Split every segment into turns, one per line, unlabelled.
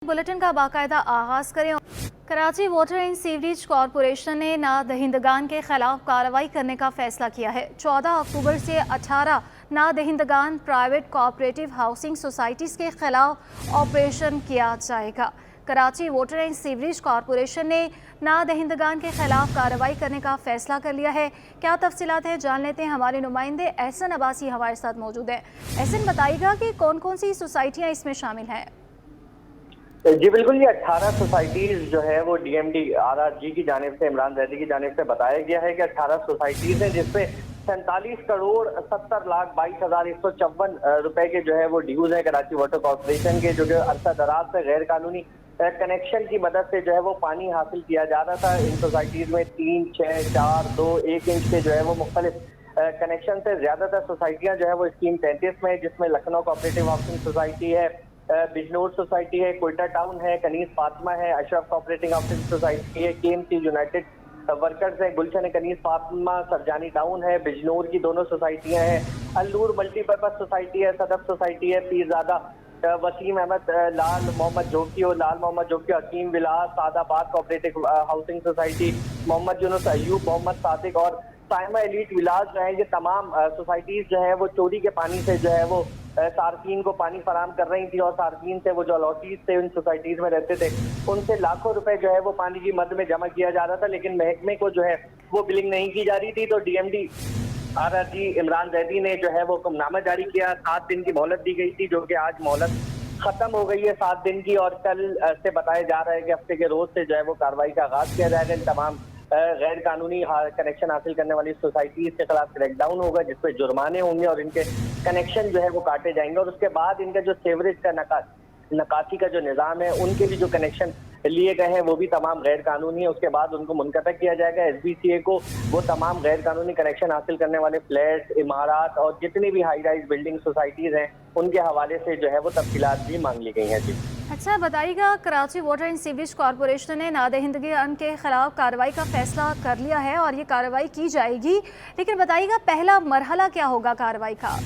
Bulletin का बाकायदा आगाज करें। Karachi water and sewerage corporation ने नादहिंदगान के खिलाफ कार्रवाई करने का फैसला किया है। 14 अक्टूबर से 18 नादहिंदगान प्राइवेट कोऑपरेटिव हाउसिंग सोसाइटीज़ के खिलाफ ऑपरेशन किया जाएगा। Karachi water and sewerage corporation ने नादहिंदगान के खिलाफ कार्रवाई करने का फैसला कर लिया है। क्या तफसीलात है जान लेते हैं, हमारे नुमाइंदे एहसन अब्बासी हमारे साथ मौजूद हैं। एहसन, बताइएगा कि कौन कौन सी सोसाइटियाँ इसमें शामिल हैं?
जी बिल्कुल, ये 18 सोसाइटीज जो है वो डीएमडी आरआरजी की जानिब से, इमरान जैदी की जानिब से बताया गया है कि 18 सोसाइटीज हैं जिसपे 47 करोड़ 70 लाख 22,154 रुपए के जो है वो ड्यूज है कराची वाटर कॉर्पोरेशन के, जो कि अरसा दराज से गैर कानूनी कनेक्शन की मदद से जो है वो पानी हासिल किया जा रहा था। इन सोसाइटीज में 3, 6, 4, 2, 1 इंच के जो है वो मुख्तलिफ कनेक्शन से ज्यादातर सोसाइटियां जो है वो स्कीम 33 में, जिसमें लखनऊ कोऑपरेटिव हाउसिंग सोसाइटी है, बिजनौर सोसाइटी है, कोयटा टाउन है, कनीज फातिमा है, अशरफ कोऑपरेटिव हाउसिंग सोसाइटी है, केएमसी यूनाइटेड वर्कर्स है, गुलशन कनीज फातिमा, सरजानी टाउन है, बिजनौर की दोनों सोसाइटियां हैं, अल्लूर मल्टीपर्पज सोसाइटी है, सदफ सोसाइटी है, पीरजादा वसीम अहमद लाल मोहम्मद जोकी और लाल मोहम्मद जोकी Hakim Vilas, Sadabad cooperative housing society, Mohammad Yunus Ayub, Mohammad Sadiq और साइमा एलीट विलास जो है, ये तमाम सोसाइटीज जो है वो चोरी के पानी से जो है वो सार्फिन को पानी फराम कर रही थी, और सार्फिन से वो जो अलॉटीज थे उन सोसाइटीज में रहते थे उनसे लाखों रुपए जो है वो पानी की मद में जमा किया जा रहा था, लेकिन महकमे को जो है वो बिलिंग नहीं की जा रही थी। तो डीएमडी आरआरजी इमरान जैदी ने जो है वो हुक्मनामा जारी किया। 7 दिन की मोहलत दी गई थी, जो कि आज मोहलत खत्म हो गई है 7 दिन की, और कल से बताया जा रहा है कि हफ्ते के रोज से जो है वो कार्रवाई का आगाज किया जाएगा। इन तमाम गैर कानूनी कनेक्शन हासिल करने वाली सोसाइटीज के खिलाफ क्रैकडाउन होगा, जिसपे जुर्माने होंगे और इनके कनेक्शन जो है वो काटे जाएंगे, और उसके बाद इनका जो सेवरेज का नकासी का जो निज़ाम है, उनके भी जो कनेक्शन लिए गए हैं वो भी तमाम गैर कानूनी है। उसके बाद उनको मुनक़ता किया जाएगा एसबीसीए को। वो तमाम गैर कानूनी कनेक्शन हासिल करने वाले फ्लैट, इमारत और जितनी भी हाई राइज बिल्डिंग सोसाइटीज हैं उनके हवाले से जो है वो तफसीलात भी मांग ली गई हैं। जी
अच्छा, बताइएगा, Karachi water and sewerage corporation ने नादहिंदगान के खिलाफ कार्रवाई का फैसला कर लिया है और ये कार्रवाई की जाएगी, लेकिन बताइएगा पहला मरहला क्या होगा कार्रवाई का?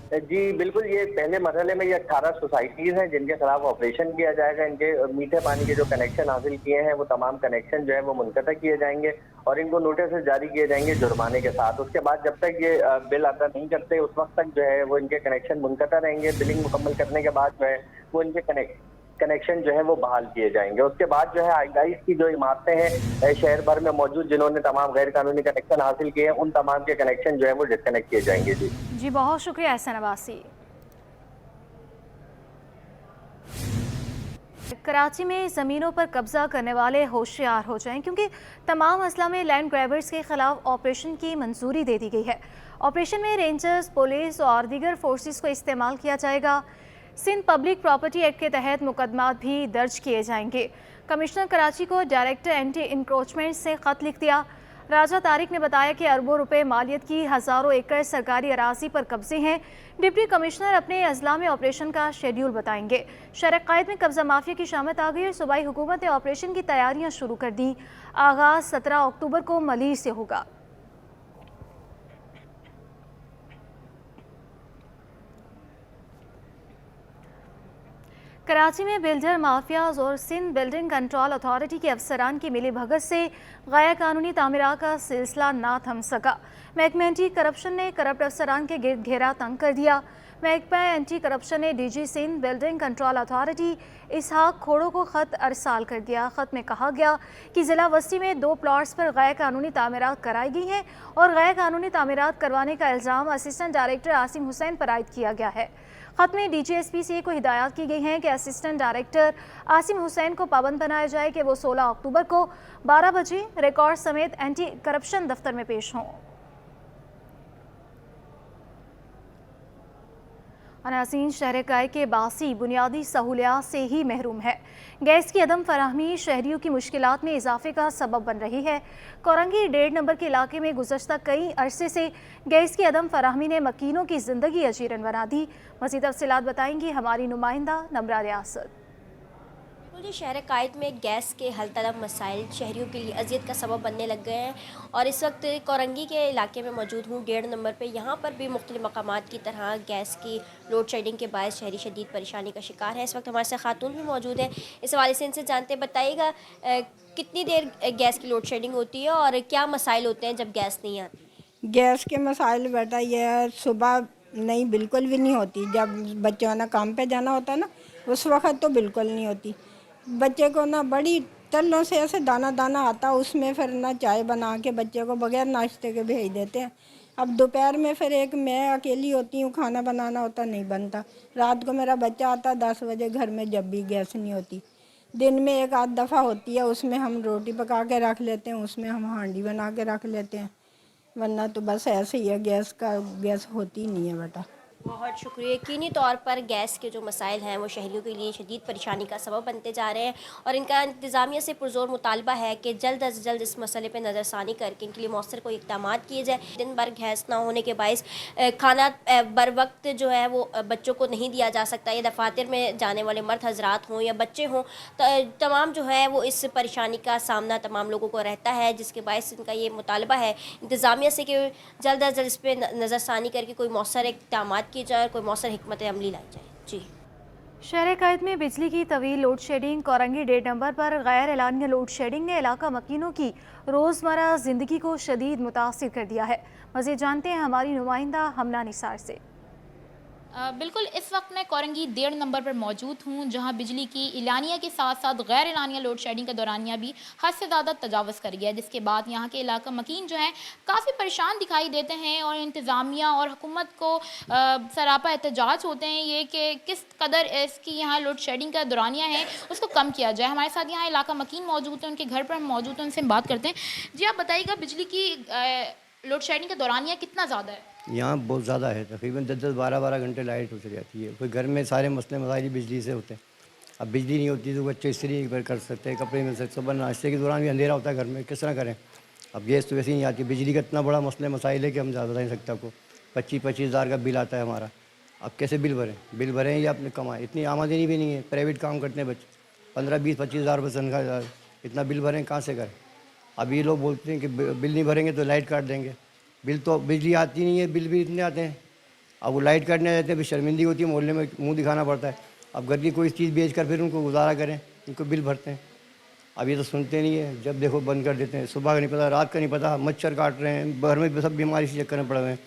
जी बिल्कुल, ये पहले मरहले में ये 18 सोसाइटीज हैं जिनके खिलाफ ऑपरेशन किया जाएगा। इनके मीठे पानी के जो कनेक्शन हासिल किए हैं वो तमाम कनेक्शन जो है वो मुनक़ता किए जाएंगे और इनको नोटिस जारी किए जाएंगे जुर्माने के साथ। उसके बाद जब तक ये बिल अदा नहीं करते उस वक्त तक जो है वो इनके कनेक्शन मुनक़ता रहेंगे। बिलिंग मुकम्मल करने के बाद जो है वो इनके कनेक्शन जो है वो बहाल किए जाएंगे। उसके बाद जो है हाई की जो इमारतें हैं शहर भर में मौजूद जिन्होंने तमाम गैर कानूनी कनेक्शन हासिल किए हैं, उन तमाम के कनेक्शन जो है वो डिस्कनेक्ट किए जाएंगे। जी
बहुत शुक्रिया एहसन अब्बासी। कराची में ज़मीनों पर कब्जा करने वाले होशियार हो जाएं, क्योंकि तमाम अजला में लैंड ग्रैबर्स के खिलाफ ऑपरेशन की मंजूरी दे दी गई है। ऑपरेशन में रेंजर्स, पुलिस और दीगर फोर्सेस को इस्तेमाल किया जाएगा। सिंध पब्लिक प्रॉपर्टी एक्ट के तहत मुकदमात भी दर्ज किए जाएंगे। कमिश्नर कराची को डायरेक्टर एंटी इंक्रोचमेंट से ख़त लिख दिया। राजा तारिक ने बताया कि अरबों रुपए मालियत की हज़ारों एकड़ सरकारी अराजी पर कब्जे हैं। डिप्टी कमिश्नर अपने अजला में ऑपरेशन का शेड्यूल बताएंगे। शरक़ायद में कब्जा माफिया की शामत आ गई और सूबाई हुकूमत ने ऑपरेशन की तैयारियां शुरू कर दी। आगाज़ 17 अक्टूबर को मलीर से होगा। कराची में बिल्डर माफियाज और सिंध बिल्डिंग कंट्रोल अथॉरिटी के अफसरान की मिली भगत से गैर कानूनी तामीरात का सिलसिला ना थम सका। महकमा एंटी करप्शन ने करप्ट अफसरान के गिरद घेरा तंग कर दिया। महकमा एंटी करप्शन ने DG Sindh building control authority Ishaq Khoro को ख़त अरसाल कर दिया। ख़त में कहा गया कि ज़िला वस्ती में 2 प्लॉट्स पर गैर कानूनी तामीरात कराई गई हैं और गैर कानूनी तामीरात करवाने का इल्ज़ाम असिस्टेंट डायरेक्टर आसिम हुसैन पर आयद किया गया है। ख़त में डीजीएसपीसी को हिदायत की गई हैं कि असिस्टेंट डायरेक्टर आसिम हुसैन को पाबंद बनाया जाए कि वो 16 अक्टूबर को 12 बजे रिकॉर्ड समेत एंटी करप्शन दफ्तर में पेश हों। नाज़रीन, शहर कराची के बासी बुनियादी सहूलियात से ही महरूम है। गैस की अदम फराहमी शहरियों की मुश्किलात में इजाफे का सबब बन रही है। कोरंगी 1.5 नंबर के इलाके में गुज़श्ता कई अरसे से गैस की अदम फराहमी ने मकीनों की ज़िंदगी अजीरन बना दी। मज़ीद तफसीलात बताएंगी हमारी नुमाइंदा नम्रा रियासत।
जी, शहर कायद में गैस के हल तलब मसाइल शहरियों के लिए अजियत का सबब बनने लग गए हैं और इस वक्त कोरंगी के इलाके में मौजूद हूँ 1.5 नंबर पे। यहाँ पर भी मुख्तलिफ मकामात की तरह गैस की लोड शेडिंग के बायस शहरी शदीद परेशानी का शिकार है। इस वक्त हमारे साथ खातून भी मौजूद है, इस हवाले से इनसे जानते बताइएगा कितनी देर गैस की लोड शेडिंग होती है और क्या मसाइल होते हैं जब गैस नहीं आती?
गैस के मसाइल बेटा ये है, सुबह नहीं बिल्कुल भी नहीं होती। जब बच्चों ने काम पे जाना होता है ना, उस वक्त तो बिल्कुल नहीं होती। बच्चे को ना बड़ी तल्लों से ऐसे दाना दाना आता, उसमें फिर ना चाय बना के बच्चे को बगैर नाश्ते के भेज देते हैं। अब दोपहर में फिर एक मैं अकेली होती हूँ, खाना बनाना होता नहीं बनता। रात को मेरा बच्चा आता 10 बजे घर में, जब भी गैस नहीं होती। दिन में एक आध दफ़ा होती है, उसमें हम रोटी पका के रख लेते हैं, उसमें हम हांडी बना के रख लेते हैं, वरना तो बस ऐसे ही है, गैस होती ही नहीं है बेटा।
बहुत शुक्रिया। यकीनी तौर पर गैस के जो मसाइल हैं वो शहरियों के लिए शदीद परेशानी का सबब बनते जा रहे हैं और इनका इंतज़ामिया से पुरज़ोर मुतालबा है कि जल्द अज जल्द इस मसले पर नज़रसानी करके इनके लिए मौसर कोई इक़दामात किए जाए। दिन भर गैस ना होने के बायस खाना बर वक्त जो है वो बच्चों को नहीं दिया जा सकता। ये दफातर में जाने वाले मर्द हजरात हों या बच्चे हों, तमाम जो है वो इस परेशानी का सामना तमाम लोगों को रहता है, जिसके बायस इनका ये मुतालबा है इंतज़ामिया से कि जल्द अज जल्द इस पर नज़रसानी करके कोई मौसर इक़दामात की जाए, कोई मौसर हिकमत अमली लाई जाए। जी,
शहर कायद में बिजली की तवील लोड शेडिंग। कोरंगी 1.5 नंबर पर गैर एलानिया लोड शेडिंग ने इलाका मकीनों की रोज़मर्रा ज़िंदगी को शदीद मुतासिर कर दिया है। मज़ीद जानते हैं हमारी नुमाइंदा हमना निसार से।
बिल्कुल, इस वक्त मैं कोरंगी 1.5 नंबर पर मौजूद हूँ, जहाँ बिजली की इलानिया के साथ साथ गैर इलानिया लोड शेडिंग का दौरानिया भी हद से ज़्यादा तजावज़ कर गया है, जिसके बाद यहाँ के इलाका मकीन जो हैं काफ़ी परेशान दिखाई देते हैं और इंतज़ामिया और हुकूमत को सरापा एहतजाज होते हैं ये कि किस कदर इसकी यहाँ लोड शेडिंग का दौरानिया है उसको कम किया जाए। हमारे साथ यहाँ इलाका मकीन मौजूद हैं, उनके घर पर हम मौजूद हैं, उनसे हम बात करते हैं। जी, आप बताइएगा बिजली की लोड शेडिंग का दौरानिया कितना ज़्यादा है?
यहाँ बहुत ज़्यादा है, तकरीबन 10-10, 12-12 घंटे लाइट हो जाती है। कोई घर में सारे मसले मसाइल बिजली से होते हैं। अब बिजली नहीं होती तो बच्चे इस्त्री कर सकते हैं, कपड़े मिल सकते, सुबह नाश्ते के दौरान भी अंधेरा होता है घर में, किस तरह करें। अब गैस तो वैसे ही नहीं आती। बिजली का इतना बड़ा मसले मसाइल है कि हम ज़्यादा बता नहीं सकते आपको। 25-25 हज़ार का बिल आता है हमारा। अब कैसे बिल भरें या अपने कमाएँ, इतनी आमदनी भी नहीं है। प्राइवेट काम करते हैं बच्चे, 15-20-25 हज़ार रुपये तनख्वाह, इतना बिल भरें कहाँ से करें। अब ये लोग बोलते हैं कि बिल नहीं भरेंगे तो लाइट काट देंगे। बिल तो बिजली आती नहीं है, बिल भी इतने आते हैं। अब वो लाइट काटने जाते हैं, फिर शर्मिंदगी होती है, मोहल्ले में मुंह दिखाना पड़ता है। अब घर की कोई चीज़ बेच कर फिर उनको गुजारा करें, उनको बिल भरते हैं। अब ये तो सुनते नहीं है, जब देखो बंद कर देते हैं। सुबह का नहीं पता, रात का नहीं पता, मच्छर काट रहे हैं घर में, सब बीमारी से चक्कर में पड़ रहे हैं।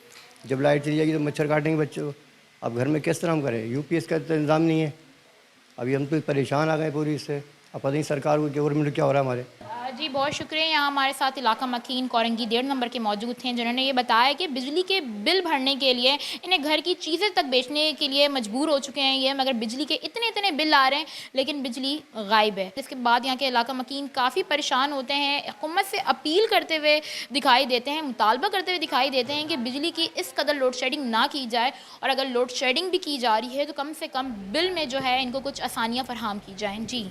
जब लाइट चली जाएगी तो मच्छर काटेंगे बच्चों को। अब घर में किस तरह हम करें, UPS का तो इंतज़ाम नहीं है। अभी हम तो परेशान आ गए पूरी इससे। अब पता नहीं सरकार को गवर्नमेंट क्या हो रहा है हमारे।
जी, बहुत शुक्रिया। यहाँ हमारे साथ इलाका मकीन कोरंगी 1.5 नंबर के मौजूद थे, जिन्होंने ये बताया कि बिजली के बिल भरने के लिए इन्हें घर की चीज़ें तक बेचने के लिए मजबूर हो चुके हैं ये, मगर बिजली के इतने बिल आ रहे हैं लेकिन बिजली गायब है। इसके बाद यहाँ के इलाका मकीन काफ़ी परेशान होते हैं, हुकूमत से अपील करते हुए दिखाई देते हैं, मुतालबा करते हुए दिखाई देते हैं कि बिजली की इस कदर लोड शेडिंग ना की जाए और अगर लोड शेडिंग भी की जा रही है तो कम से कम बिल में जो है इनको कुछ आसानियाँ फराहम की जाएँ। जी,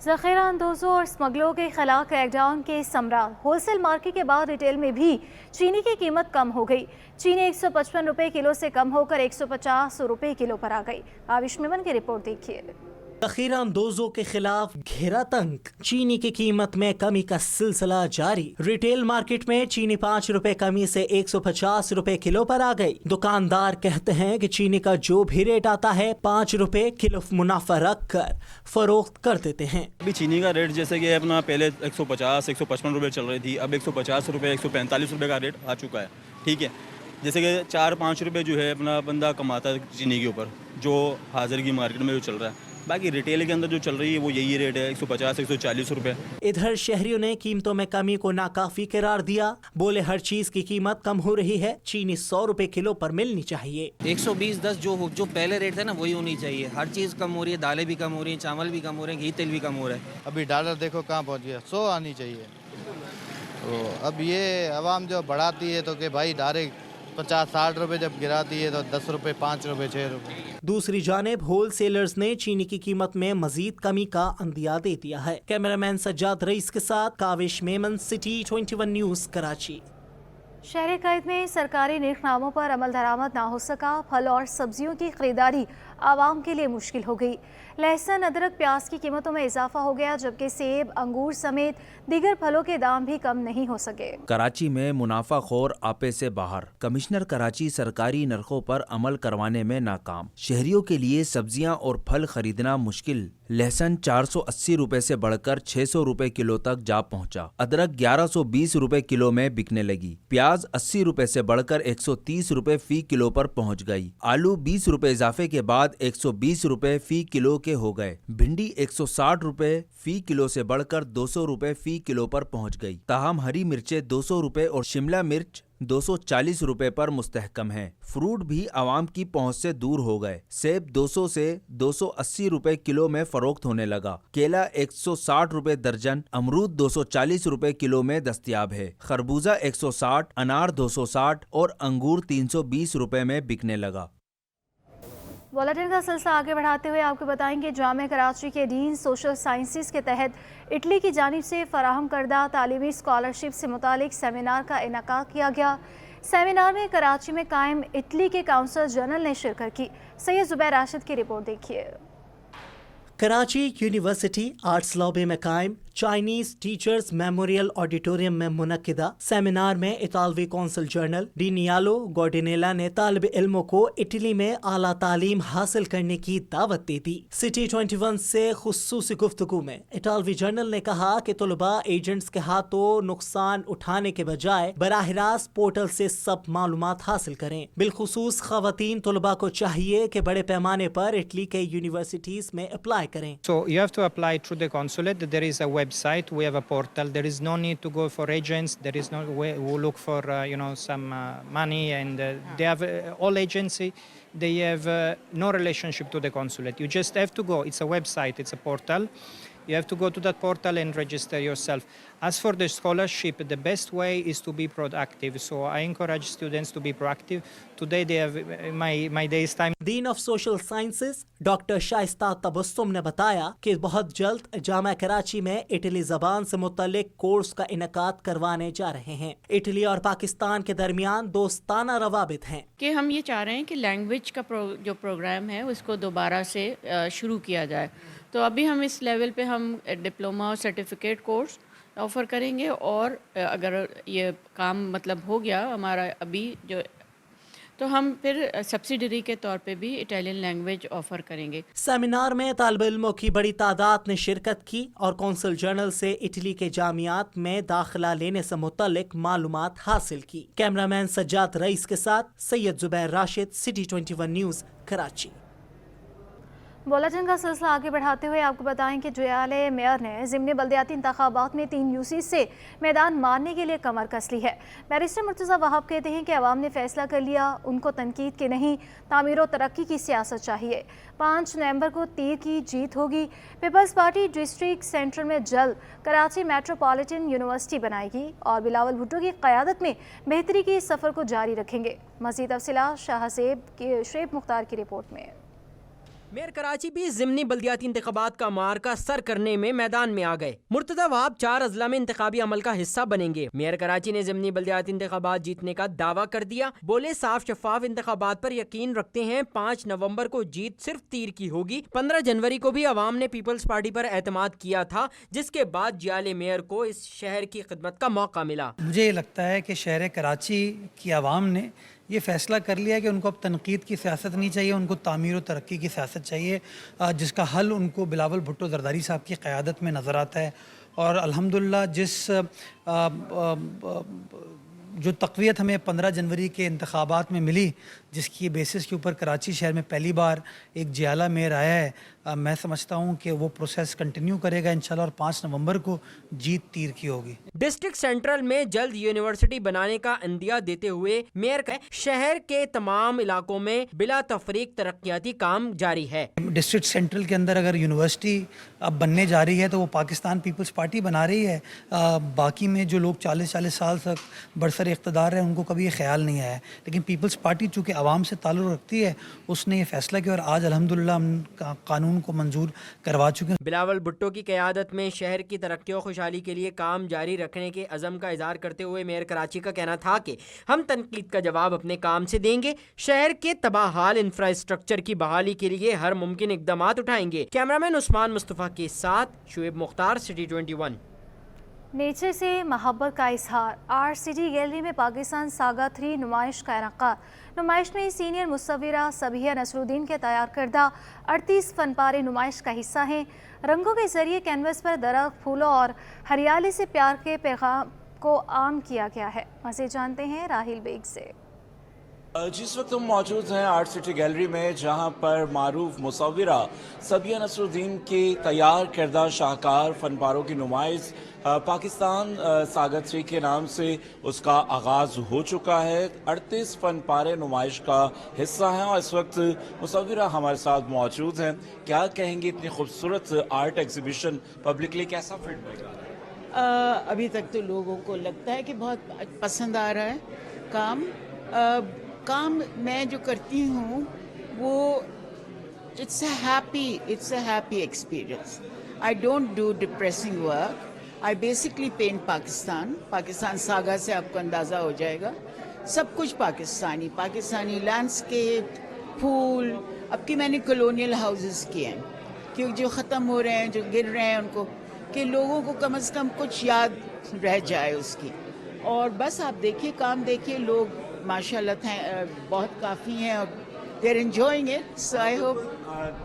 ज़ख़ीरा अंदोज़ों और स्मगलों के खिलाफ क्रैकडाउन के समरा। होलसेल मार्केट के बाद रिटेल में भी चीनी की कीमत कम हो गई। चीनी 155 रुपये किलो से कम होकर 150 रुपये किलो पर आ गई। आविश मेमन की रिपोर्ट देखिए।
ज़ख़ीरा अंदोज़ों के खिलाफ घेरा तंग, चीनी की कीमत में कमी का सिलसिला जारी। रिटेल मार्केट में चीनी 5 रुपए कमी से 150 रुपए किलो पर आ गई। दुकानदार कहते हैं कि चीनी का जो भी रेट आता है 5 रुपए किलो मुनाफा रख कर फरोख्त कर देते हैं।
अभी चीनी का रेट जैसे कि अपना पहले 150-155 रुपये चल रही थी, अब 150 रुपये 145 रुपये का रेट आ चुका है। ठीक है, जैसे कि 4-5 रुपये जो है अपना बंदा कमाता है चीनी के ऊपर, जो हाजिर की मार्केट में जो चल रहा है। बाकी रिटेल के अंदर जो चल रही है वो यही रेट है, 150-140 रुपये।
इधर शहरियों ने कीमतों में कमी को नाकाफी करार दिया। बोले हर चीज की कीमत कम हो रही है, चीनी 100 रुपए किलो पर मिलनी चाहिए।
120-10 जो पहले रेट था ना वही होनी चाहिए। हर चीज़ कम हो रही है, दालें भी कम हो रही हैं, चावल भी कम हो रहे हैं, घी तेल भी कम हो रहा है।
अभी डॉलर देखो कहाँ पहुँच गया, 100 आनी चाहिए। तो अब ये आवाम जो बढ़ाती है तो कि भाई डायरेक्ट 50-60 रुपये जब गिराती है तो 10 रुपये, 5 रुपये, 6 रुपये।
दूसरी जानिब होलसेलर्स ने चीनी की कीमत में मजीद कमी का अंदिया दे दिया है। कैमरामैन सज्जाद रईस के साथ काविश मेमन, सिटी 21 न्यूज़, कराची।
शहर कायद में सरकारी निर्खनामों पर अमल दरामद ना हो सका। फल और सब्जियों की खरीदारी आवाम के लिए मुश्किल हो गई। लहसुन, अदरक, प्याज की कीमतों में इजाफा हो गया, जबकि सेब, अंगूर समेत दीगर फलों के दाम भी कम नहीं हो सके।
कराची में मुनाफाखोर आपे से बाहर, कमिश्नर कराची सरकारी नरखों पर अमल करवाने में नाकाम। शहरियों के लिए सब्जियां और फल खरीदना मुश्किल। लहसुन 480 रुपए से बढ़कर 600 रुपए किलो तक जा पहुंचा। अदरक 1120 रुपए किलो में बिकने लगी। प्याज 80 रुपए से बढ़कर 130 रुपए फी किलो पर पहुंच गई। आलू 20 रुपए इजाफे के बाद 120 रुपए फी किलो के हो गए। भिंडी 160 रुपए फी किलो से बढ़कर 200 रुपए फी किलो पर पहुंच गई। ताहम हरी मिर्चें 200 रुपए और शिमला मिर्च 240 रुपए पर मुस्तहकम है। फ्रूट भी आवाम की पहुंच से दूर हो गए। सेब 200 से 280 रुपए किलो में फरोख्त होने लगा। केला 160 रुपए दर्जन, अमरूद 240 रुपए किलो में दस्तयाब है। खरबूजा 160, अनार 260 और अंगूर 320 रुपए में बिकने लगा।
बुलेटिन का सिलसिला आगे बढ़ाते हुए आपको बताएंगे, जामिया कराची के डीन सोशल साइंसेस के तहत इटली की जानिब से फराहम करदा तालीमी स्कॉलरशिप से मुतालिक सेमिनार का इनेकाद किया गया। सेमिनार में कराची में कायम इटली के काउंसल जनरल ने शिरकत की। सैयद जुबैर राशिद की रिपोर्ट देखिए।
कराची यूनिवर्सिटी आर्ट्स लॉबी में कायम चाइनीज टीचर्स मेमोरियल ऑडिटोरियम में मुनक्किदा सेमिनार में इतालवी कौंसल जनरल डिनियालो गॉर्डिनेला ने तालिब इल्मों को इटली में आला तालीम हासिल करने की दावत दे दी। सिटी 21 से खुसूसी गुफ्तगू में इतालवी जनरल ने कहा कि तलबा एजेंट्स के हाथों नुकसान उठाने के बजाय बराह रास्त पोर्टल से सब मालूमात हासिल करें। बिलखुसूस खवातीन तलबा को चाहिए कि बड़े पैमाने पर इटली के यूनिवर्सिटीज में अप्लाई करें।
So you have to apply through the consulate. There is a website. We have a portal. There is no need to go for agents. There is no way who look for some money, and they have all agency. They have no relationship to the consulate. You just have to go. It's a website. It's a portal. You have to go to that portal and register yourself. As for the scholarship, the best way is to be proactive. So I encourage students to be proactive. Today they have my day's time.
Dean of social sciences doctor Shaista Tabassum ने बताया कि बहुत जल्द जामिया कराची में Italy ज़बान से मुतल्लिक course का इनेकाद करवाने जा रहे हैं। इटली और पाकिस्तान के दरमियान दोस्ताना रवाबित हैं
कि हम ये चाह रहे हैं कि लैंग्वेज का जो प्रोग्राम है उसको दोबारा से शुरू किया जाए। तो अभी हम इस लेवल पे हम डिप्लोमा और सर्टिफिकेट कोर्स ऑफ़र करेंगे, और अगर ये काम मतलब हो गया हमारा अभी जो, तो हम फिर सब्सिडरी के तौर पे भी इटालियन लैंग्वेज ऑफ़र करेंगे।
सेमिनार में तालिब इल्मों की बड़ी तादाद ने शिरकत की और कौंसल जनरल से इटली के जामियात में दाखिला लेने से मुतल्लिक मालूमात हासिल की। कैमरामैन सज्जाद रईस के साथ Syed Zubair Rashid, city 21 news, Karachi.
Bulletin का सिलसिला आगे बढ़ाते हुए आपको बताएं कि जुयाले मेयर ने ज़िमनी बल्दियाती इंतखाबात में 3 यूसी से मैदान मारने के लिए कमर कस ली है। बैरिस्टर मुर्तज़ा वहाब कहते हैं कि अवाम ने फैसला कर लिया, उनको तनकीद की नहीं तामीर व तरक्की की सियासत चाहिए। 5 नवंबर को तीर की जीत होगी। पीपल्स पार्टी डिस्ट्रिक्ट सेंटर में जल्द कराची मेट्रोपॉलिटन यूनिवर्सिटी बनाएगी और बिलावल भुट्टो की क़यादत में बेहतरी के सफ़र को जारी रखेंगे। मज़ीद तफ़सीलात शाहज़ेब के शुएब मुख्तार की रिपोर्ट में।
मेयर कराची भी ज़िमनी बल्दियाती इंतखाबात का मार्का सर करने में मैदान में आ गए। मुर्तज़ा वहाब 4 अजला में इंतखाबी अमल का हिस्सा बनेंगे। मेयर कराची ने ज़िमनी बल्दियाती इंतखाबात जीतने का दावा कर दिया। बोले साफ शफाफ इंतखाबात पर यकीन रखते हैं। 5 नवंबर को जीत सिर्फ तीर की होगी। 15 जनवरी को भी अवाम ने पीपल्स पार्टी पर एतमाद किया था, जिसके बाद जियाले मेयर को इस शहर की खिदमत का मौका मिला।
मुझे ये लगता है कि शहर कराची की आवाम ने ये फ़ैसला कर लिया है कि उनको अब तनकीद की सियासत नहीं चाहिए, उनको तामीर और तरक्की की सियासत चाहिए, जिसका हल उनको बिलावल भुट्टो ज़रदारी साहब की क़यादत में नज़र आता है। और अल्हम्दुलिल्लाह जो तक़वियत हमें 15 जनवरी के इंतखाबात में मिली, जिसकी बेसिस के ऊपर कराची शहर में पहली बार एक जियाला मेयर आया है, मैं समझता हूँ कि वो प्रोसेस कंटिन्यू करेगा इंशाल्लाह और 5 नवंबर को जीत तीर की होगी।
डिस्ट्रिक्ट सेंट्रल में जल्द यूनिवर्सिटी बनाने का इंदिया देते हुए मेयर का शहर के तमाम इलाकों में बिला तफरीक तरक्याती काम जारी है।
डिस्ट्रिक्ट सेंट्रल के अंदर अगर यूनिवर्सिटी अब बनने जा रही है तो वो पाकिस्तान पीपल्स पार्टी बना रही है। बाकी में जो लोग 40-40 साल तक बरसर इक़्तिदार है उनको कभी ये ख्याल नहीं आया, लेकिन पीपल्स पार्टी चूँकि आवाम से ताल्लुक़ रखती है उसने ये फ़ैसला किया और आज अल्हम्दुलिल्लाह हम कानून को मंजूर करवा चुके हैं।
बिलावल भुट्टो की क़यादत में शहर की तरक्की और खुशहाली के लिए काम जारी रखने के अज़म का इज़हार करते हुए मेयर कराची का कहना था कि हम तनकीद का जवाब अपने काम से देंगे, शहर के तबाहाल इंफ्रास्ट्रक्चर की बहाली के लिए हर मुमकिन इक़दामात उठाएंगे। कैमरामैन उस्मान मुस्तफ़ा के साथ शुएब मुख्तार, सिटी 21।
नेचर से मोहब्बत का इजहार। आर्ट सिटी गैलरी में पाकिस्तान सागा 3 नुमाइश का इनेकाद। नुमाइश में सीनियर मुसव्विरा सबिया नसरुद्दीन के तैयार करदा 38 फनपारे नुमाइश का हिस्सा हैं। रंगों के जरिए कैनवस पर दरख्त, फूलों और हरियाली से प्यार के पैगाम को आम किया गया है। मज़ीद जानते हैं राहिल बेग से।
जिस वक्त हम मौजूद हैं आर्ट सिटी गैलरी में, जहां पर मारूफ मुसव्विरा सबिया नसरुद्दीन के तैयार करदा शाहकार फनपारों की नुमाइश पाकिस्तान सागा 3 के नाम से उसका आगाज़ हो चुका है। 38 फनपारे नुमाइश का हिस्सा हैं और इस वक्त मुसव्विरा हमारे साथ मौजूद हैं। क्या कहेंगे, इतनी खूबसूरत आर्ट एग्जीबिशन पब्लिकली कैसा फीडबैक आ रहा है?
अभी तक तो लोगों को लगता है कि बहुत पसंद आ रहा है काम। काम मैं जो करती हूँ वो it's a happy experience. I don't do depressing work. I basically paint Pakistan saga से आपको अंदाज़ा हो जाएगा। सब कुछ पाकिस्तानी लैंडस्केप, फूल। अब की मैंने कॉलोनियल हाउसेस किए हैं क्योंकि जो ख़त्म हो रहे हैं, जो गिर रहे हैं, उनको कि लोगों को कम से कम कुछ याद रह जाए उसकी। और बस आप देखिए, काम देखिए, लोग माशाल्लाह बहुत काफ़ी हैं और they are enjoying it. So I hope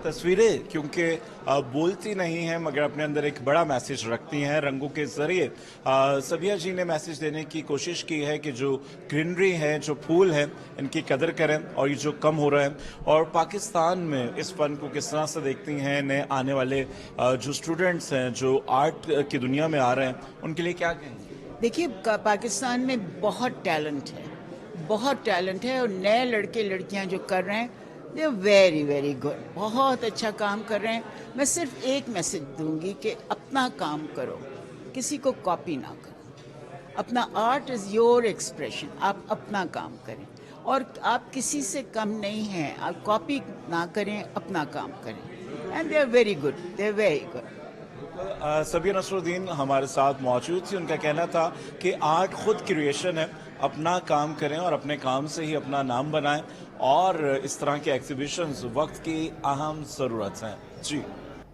तस्वीरें क्योंकि बोलती नहीं हैं मगर अपने अंदर एक बड़ा मैसेज रखती हैं। रंगों के ज़रिए सबिया जी ने मैसेज देने की कोशिश की है कि जो ग्रीनरी है, जो फूल हैं, इनकी कदर करें और ये जो कम हो रहा है। और पाकिस्तान में इस फ़न को किस तरह से देखती हैं नए आने वाले जो स्टूडेंट्स हैं, जो आर्ट की दुनिया में आ रहे हैं, उनके लिए क्या कहेंगे?
देखिए, पाकिस्तान में बहुत टैलेंट है और नए लड़के लड़कियां जो कर रहे हैं they are very very good, बहुत अच्छा काम कर रहे हैं। मैं सिर्फ एक मैसेज दूंगी कि अपना काम करो, किसी को कॉपी ना करो। अपना आर्ट इज़ योर एक्सप्रेशन, आप अपना काम करें और आप किसी से कम नहीं हैं। आप कॉपी ना करें, अपना काम करें। And they are very good, they are very good.
Sabia Nasruddin हमारे साथ मौजूद थी। उनका कहना था कि आर्ट खुद क्रिएशन है, अपना काम करें और अपने काम से ही अपना नाम बनाएं और इस तरह के एग्जीबिशंस वक्त की अहम ज़रूरत हैं। जी।